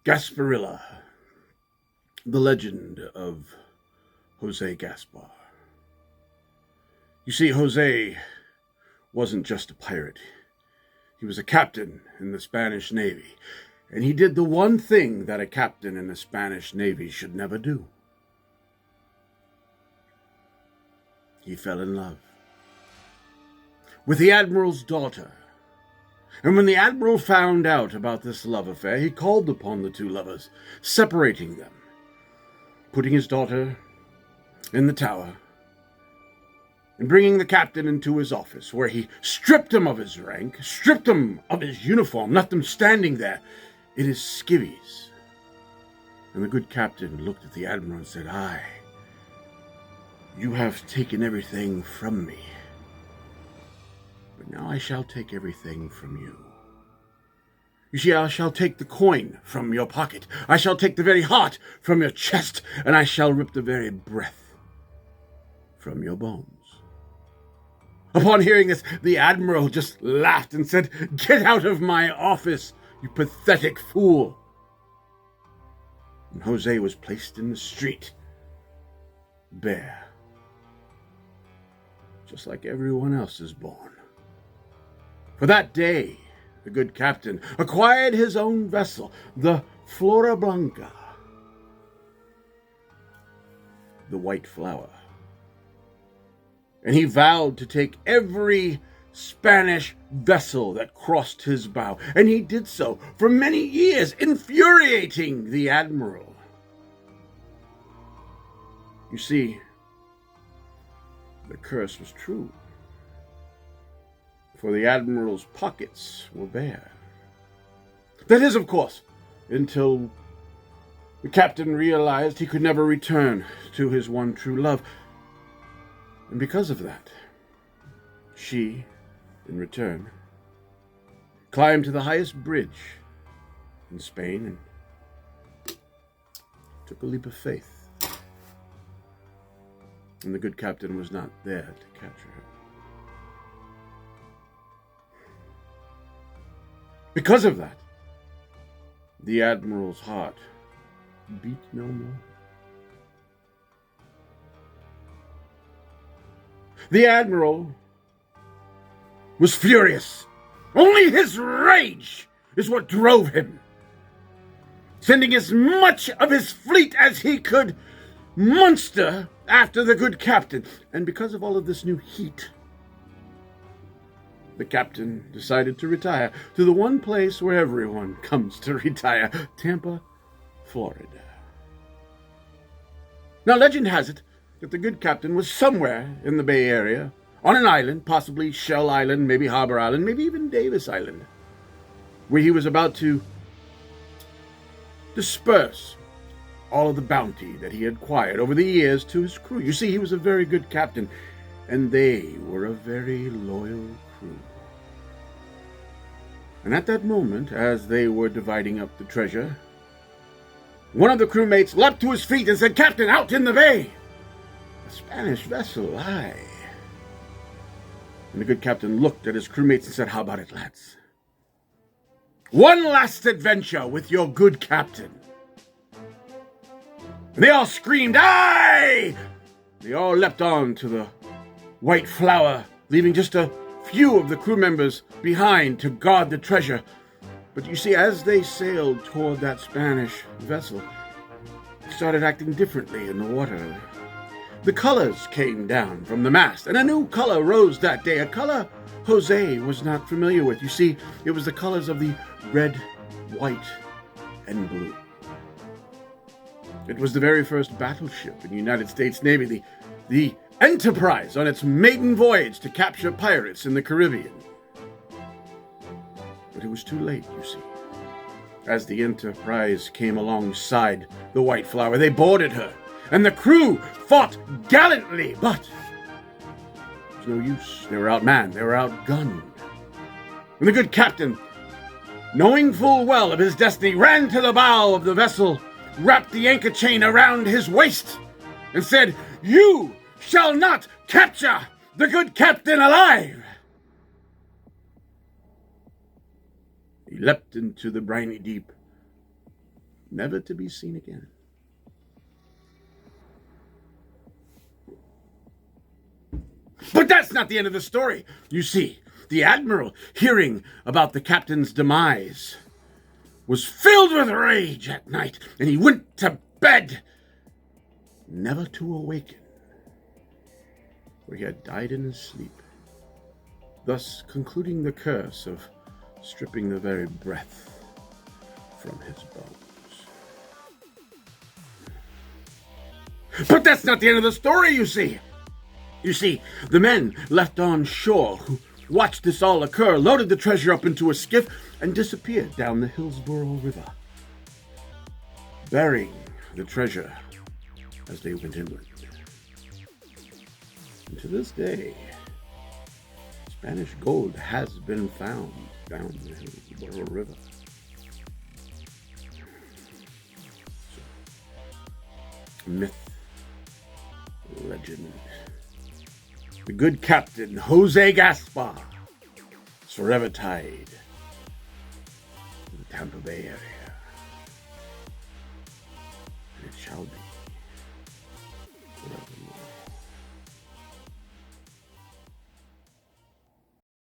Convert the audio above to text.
Gasparilla, the legend of Jose Gaspar. You see, Jose wasn't just a pirate. He was a captain in the Spanish Navy, and he did the one thing that a captain in the Spanish Navy should never do. He fell in love with the Admiral's daughter. And when the Admiral found out about this love affair, he called upon the two lovers, separating them, putting his daughter in the tower, and bringing the captain into his office, where he stripped him of his rank, stripped him of his uniform, left him standing there in his skivvies. And the good captain looked at the Admiral and said, "Aye, you have taken everything from me. But now I shall take everything from you. You see, I shall take the coin from your pocket. I shall take the very heart from your chest, and I shall rip the very breath from your bones." Upon hearing this, the Admiral just laughed and said, "Get out of my office, you pathetic fool." And Jose was placed in the street, bare, just like everyone else is born. For that day, the good captain acquired his own vessel, the Flora Blanca, the White Flower. And he vowed to take every Spanish vessel that crossed his bow, and he did so for many years, infuriating the Admiral. You see, the curse was true, for the Admiral's pockets were bare. That is, of course, until the captain realized he could never return to his one true love. And because of that, she, in return, climbed to the highest bridge in Spain and took a leap of faith. And the good captain was not there to capture her. Because of that, the Admiral's heart beat no more. The Admiral was furious. Only his rage is what drove him, sending as much of his fleet as he could muster after the good captain. And because of all of this new heat, the captain decided to retire to the one place where everyone comes to retire, Tampa, Florida. Now, legend has it that the good captain was somewhere in the Bay Area, on an island, possibly Shell Island, maybe Harbor Island, maybe even Davis Island, where he was about to disperse all of the bounty that he had acquired over the years to his crew. You see, he was a very good captain, and they were a very loyal crew. And at that moment, as they were dividing up the treasure, one of the crewmates leapt to his feet and said, "Captain, out in the bay! A Spanish vessel, aye." And the good captain looked at his crewmates and said, "How about it, lads? One last adventure with your good captain." And they all screamed, "Aye!" They all leapt on to the White Flower, leaving just a few of the crew members behind to guard the treasure. But you see, as they sailed toward that Spanish vessel, it started acting differently in the water. The colors came down from the mast, and a new color rose that day, a color Jose was not familiar with. You see, it was the colors of the red, white, and blue. It was the very first battleship in the United States Navy, the Enterprise, on its maiden voyage to capture pirates in the Caribbean. But it was too late, you see. As the Enterprise came alongside the White Flower, they boarded her, and the crew fought gallantly, but it was no use. They were outmanned, they were outgunned. And the good captain, knowing full well of his destiny, ran to the bow of the vessel, wrapped the anchor chain around his waist, and said, "You shall not capture the good captain alive!" He leapt into the briny deep, never to be seen again. But that's not the end of the story. You see, the admiral, hearing about the captain's demise, was filled with rage at night, and he went to bed, never to awaken, for he had died in his sleep, thus concluding the curse of stripping the very breath from his bones. But that's not the end of the story, you see. You see, the men left on shore who watched this all occur loaded the treasure up into a skiff and disappeared down the Hillsborough River, burying the treasure as they went inland. And to this day, Spanish gold has been found down the Hillsborough River. So, myth, legend. The good captain, Jose Gaspar, is forever tied to the Tampa Bay area. And it shall be.